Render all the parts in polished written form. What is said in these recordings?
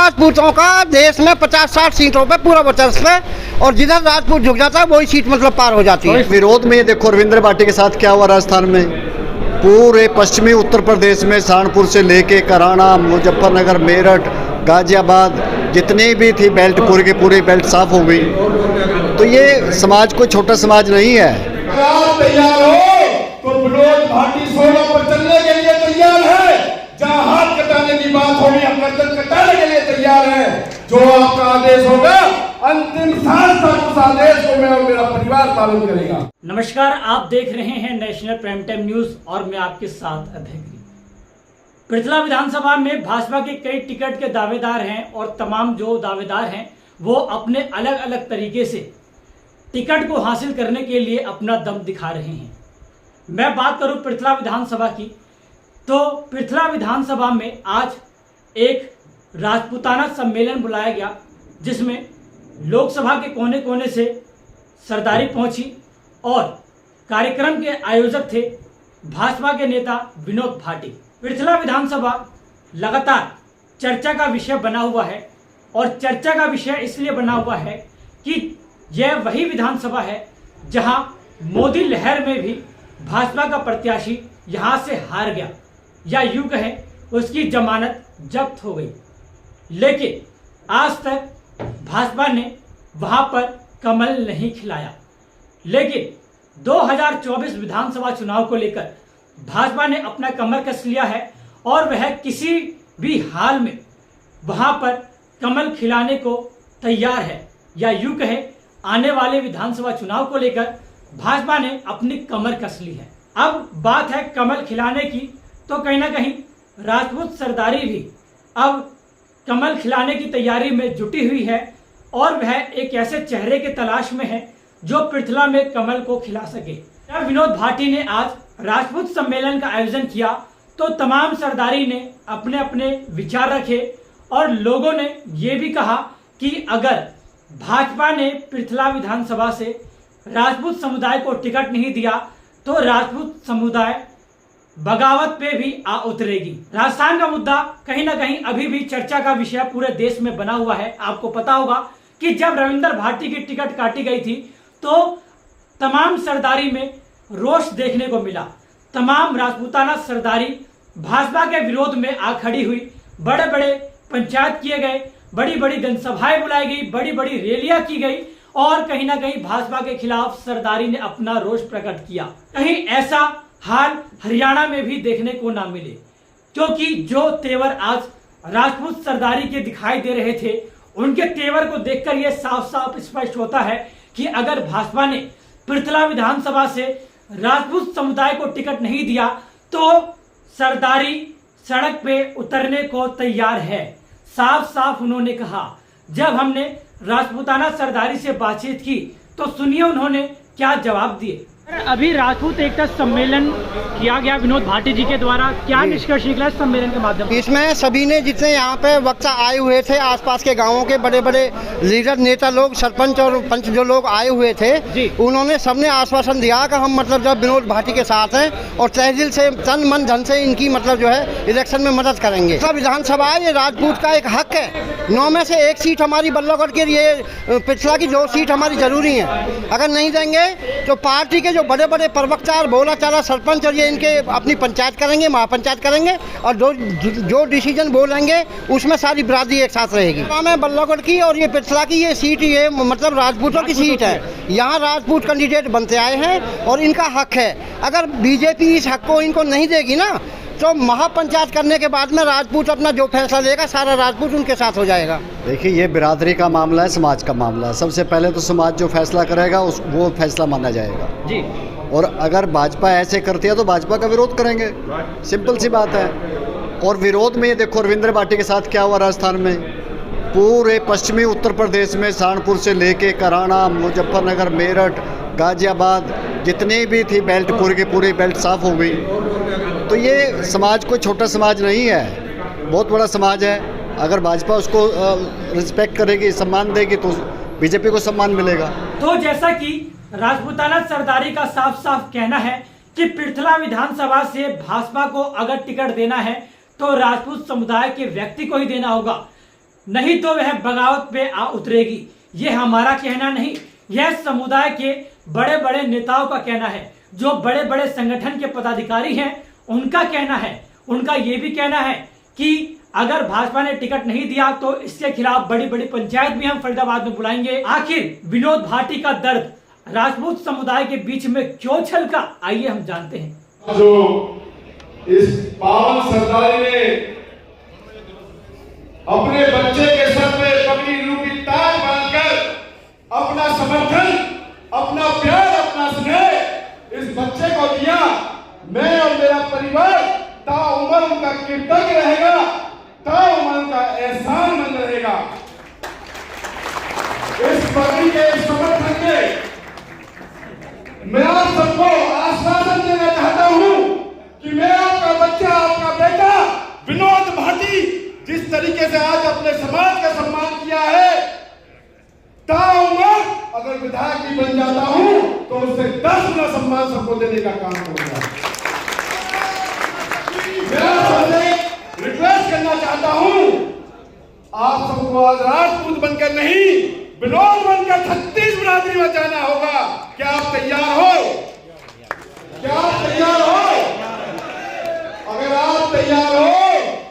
राजपूतों का देश में 50-60 सीटों पे पूरा वर्चस्व है और जिधर राजपूत झुक जाता है वही सीट मतलब पार हो जाती है। विरोध में देखो रविंद्र भाटी के साथ क्या हुआ राजस्थान में, पूरे पश्चिमी उत्तर प्रदेश में सहारनपुर से लेके कराना, मुजफ्फरनगर, मेरठ, गाजियाबाद जितनी भी थी बेल्ट पूरी की पूरी बेल्ट साफ हो गई। तो ये समाज कोई छोटा समाज नहीं है। तैयार हो तो विनोद भाटी 16 पर चलने के लिए तैयार है, जहां हाथ कटाने की बात होगी हम गर्दन कटाने के लिए तैयार है। जो आपका आदेश होगा अंतिम सांस तक उस आदेश को मैं और मेरा परिवार पालन करेगा। नमस्कार, आप देख रहे हैं नेशनल प्राइम टाइम न्यूज और मैं आपके साथ अभय गिरी। पृथला विधानसभा में भाजपा के कई टिकट के दावेदार हैं और तमाम जो दावेदार हैं वो अपने अलग अलग तरीके से टिकट को हासिल करने के लिए अपना दम दिखा रहे हैं। मैं बात करूं पृथला विधानसभा की, तो पृथला विधानसभा में आज एक राजपूताना सम्मेलन बुलाया गया जिसमें लोकसभा के कोने कोने से सरदारी पहुंची और कार्यक्रम के आयोजक थे भाजपा के नेता विनोद भाटी। पृथला विधानसभा लगातार चर्चा का विषय बना हुआ है और चर्चा का विषय इसलिए बना हुआ है कि यह वही विधानसभा है जहां मोदी लहर में भी भाजपा का प्रत्याशी यहां से हार गया या यूं कहें उसकी जमानत जब्त हो गई, लेकिन आज तक भाजपा ने वहां पर कमल नहीं खिलाया। लेकिन 2024 विधानसभा चुनाव को लेकर भाजपा ने अपना कमर कस लिया है और वह किसी भी हाल में वहां पर कमल खिलाने को तैयार है या यूं कहें आने वाले विधानसभा चुनाव को लेकर भाजपा ने अपनी कमर कस ली है। अब बात है कमल खिलाने की, तो कहीं ना कहीं राजपूत सरदारी भी अब कमल खिलाने की तैयारी में जुटी हुई है और वह एक ऐसे चेहरे के तलाश में है जो पृथला में कमल को खिला सके। जब विनोद भाटी ने आज राजपूत सम्मेलन का आयोजन किया तो तमाम सरदारी ने अपने अपने विचार रखे और लोगों ने यह भी कहा कि अगर भाजपा ने पृथला विधानसभा से राजपूत समुदाय को टिकट नहीं दिया तो राजपूत समुदाय बगावत पे भी आ उतरेगी। राजस्थान का मुद्दा कहीं ना कहीं अभी भी चर्चा का विषय पूरे देश में बना हुआ है। आपको पता होगा कि जब रविंद्र भाटी की टिकट काटी गई थी तो तमाम सरदारी में रोष देखने को मिला। तमाम राजपूताना सरदारी भाजपा के विरोध में आ खड़ी हुई, बड़े बड़े पंचायत किए गए, बड़ी बड़ी जनसभाएं बुलाई गई, बड़ी बड़ी रैलियां की गई और कहीं ना कहीं भाजपा के खिलाफ सरदारी ने अपना रोष प्रकट किया। कहीं ऐसा हाल हरियाणा में भी देखने को ना मिले, क्योंकि जो तेवर आज राजपूत सरदारी के दिखाई दे रहे थे उनके तेवर को देखकर यह साफ साफ स्पष्ट होता है कि अगर भाजपा ने पृथला विधानसभा से राजपूत समुदाय को टिकट नहीं दिया तो सरदारी सड़क पे उतरने को तैयार है। साफ साफ उन्होंने कहा। जब हमने राजपूताना सरदारी से बातचीत की तो सुनिए उन्होंने क्या जवाब दिए। अभी राजपूत एकता सम्मेलन किया गया विनोद भाटी जी के द्वारा, क्या निष्कर्ष निकला इस सम्मेलन के माध्यम से? इसमें सभी ने जितने यहाँ पे वक्ता आए हुए थे, आसपास के गांवों के बड़े बड़े लीडर नेता लोग, सरपंच और पंच जो लोग आए हुए थे, उन्होंने सबने आश्वासन दिया कि हम मतलब जब विनोद भाटी के साथ हैं और तहदिल से तन मन धन से इनकी मतलब जो है इलेक्शन में मदद करेंगे। विधानसभा ये राजपूत का एक हक है। 9 में से 1 सीट हमारी बल्लभगढ़ के लिए पिछला की 2 सीट हमारी जरूरी है। अगर नहीं देंगे तो पार्टी के जो बड़े बड़े प्रवक्ता और बोला चाला सरपंच और ये इनके अपनी पंचायत करेंगे, महापंचायत करेंगे और जो डिसीजन बोलेंगे उसमें सारी बिरादरी एक साथ रहेगी। में बल्लभगढ़ की और ये पिछला की ये सीट ये मतलब राजपूतों की सीट है। यहाँ राजपूत कैंडिडेट बनते आए हैं और इनका हक है। अगर बीजेपी इस हक को इनको नहीं देगी ना तो महापंचायत करने के बाद में राजपूत अपना जो फैसला लेगा सारा राजपूत उनके साथ हो जाएगा। देखिए, ये बिरादरी का मामला है, समाज का मामला है। सबसे पहले तो समाज जो फैसला करेगा वो फैसला माना जाएगा जी। और अगर भाजपा ऐसे करती है तो भाजपा का विरोध करेंगे, सिंपल सी बात है। और विरोध में देखो रविंद्र भाटी के साथ क्या हुआ राजस्थान में, पूरे पश्चिमी उत्तर प्रदेश में सहारनपुर से लेके कराना, मुजफ्फरनगर, मेरठ, गाजियाबाद जितनी भी थी बेल्ट पूरी की पूरी बेल्ट साफ हो गई। तो ये समाज कोई छोटा समाज नहीं है, बहुत बड़ा समाज है। अगर भाजपा उसको रिस्पेक्ट करेगी, सम्मान देगी तो बीजेपी को सम्मान मिलेगा। तो जैसा कि राजपूताना सरदारी का साफ साफ कहना है कि पृथला विधानसभा से भाजपा को अगर टिकट देना है तो राजपूत समुदाय के व्यक्ति को ही देना होगा, नहीं तो वह बगावत पे आ उतरेगी। ये हमारा कहना नहीं, यह समुदाय के बड़े बड़े नेताओं का कहना है, जो बड़े बड़े संगठन के पदाधिकारी हैं उनका कहना है। उनका ये भी कहना है कि अगर भाजपा ने टिकट नहीं दिया तो इसके खिलाफ बड़ी बड़ी पंचायत भी हम फरीदाबाद में बुलाएंगे। आखिर विनोद भाटी का दर्द राजपूत समुदाय के बीच में क्यों छलका, आइए हम जानते हैं। जो इस पावन सरदारी ने अपने बच्चे के सर पे पगड़ी रूपी ताज बांधकर अपना समर्थन, अपना प्यार, अपना स्नेह इस बच्चे को दिया। मैं और मेरा परिवार ताउम्र उनका कृतज्ञ रहेगा, ताउम्र उनका एहसानमंद रहेगा। इस पगड़ी के समर्थन के मैं आप सबको आश्वासन देना चाहता हूं कि मैं आपका बच्चा, आपका बेटा विनोद भाटी जिस तरीके से आज अपने समाज का सम्मान किया है, ताउम्र अगर विधायक भी बन जाता हूं तो उससे 10 गुना सम्मान सबको देने का काम करूंगा। मैं आपसे रिक्वेस्ट करना चाहता हूं, आप सबको आज राजपूत बनकर नहीं, विनोद बनकर 36 बिरादरी में जाना होगा। क्या आप तैयार हो? क्या आप तैयार हो? अगर आप तैयार हो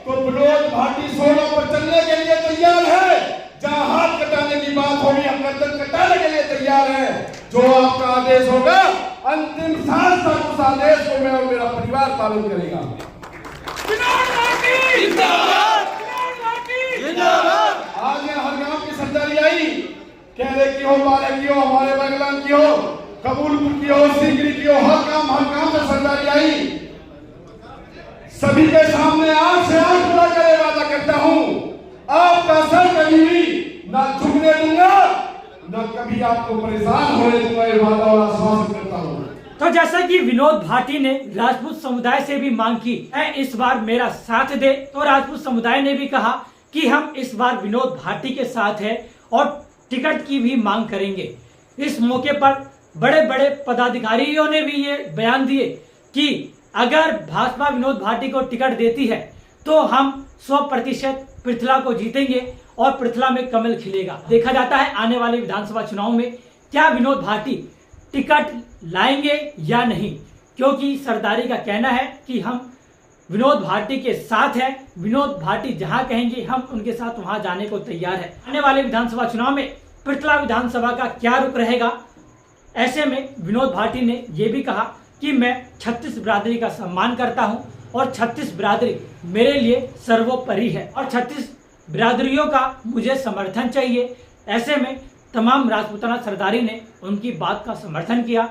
तो विनोद भाटी 16 पर चलने के लिए तैयार है। जहां हाथ कटाने की बात होगी, हम गर्दन कटाने के लिए तैयार है। जो आपका आदेश होगा, अंतिम सांस तक उस आदेश को मैं और मेरा परिवार पालन करेगा। आज मैं हर गांव की सरदारी आई, कहले की हो, बारे की हो, हमारे बगलान की हो, कबूलपुर की हो, सीकरी की हो, हर काम से सरदारी आई। सभी के सामने आंख से आंख मिला कर वादा करता हूं, आपका सर कभी भी ना झुकने दूंगा, ना कभी आपको परेशान होने दूंगा। ये वादा और आश्वासन करता हूं। तो जैसा कि विनोद भाटी ने राजपूत समुदाय से भी मांग की है इस बार मेरा साथ दे, तो राजपूत समुदाय ने भी कहा कि हम इस बार विनोद भाटी के साथ है और टिकट की भी मांग करेंगे। इस मौके पर बड़े बड़े पदाधिकारियों ने भी ये बयान दिए कि अगर भाजपा विनोद भाटी को टिकट देती है तो हम 100% पृथला को जीतेंगे और पृथला में कमल खिलेगा। देखा जाता है आने वाले विधानसभा चुनाव में क्या विनोद भाटी टिकट लाएंगे या नहीं, क्योंकि सरदारी का कहना है कि हम विनोद भाटी के साथ हैं। विनोद भाटी जहां कहेंगे हम उनके साथ वहां जाने को तैयार है। आने वाले विधानसभा चुनाव में पृथला विधानसभा का क्या रुख रहेगा, ऐसे में विनोद भाटी ने यह भी कहा कि मैं 36 बिरादरी का सम्मान करता हूं और 36 बिरादरी मेरे लिए सर्वोपरि है और 36 बिरादरियों का मुझे समर्थन चाहिए। ऐसे में तमाम राजपूताना सरदारी ने उनकी बात का समर्थन किया।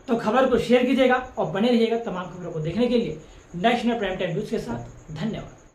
तो खबर को शेयर कीजिएगा और बने रहिएगा तमाम खबरों को देखने के लिए नेशनल प्राइम टाइम न्यूज के साथ। धन्यवाद।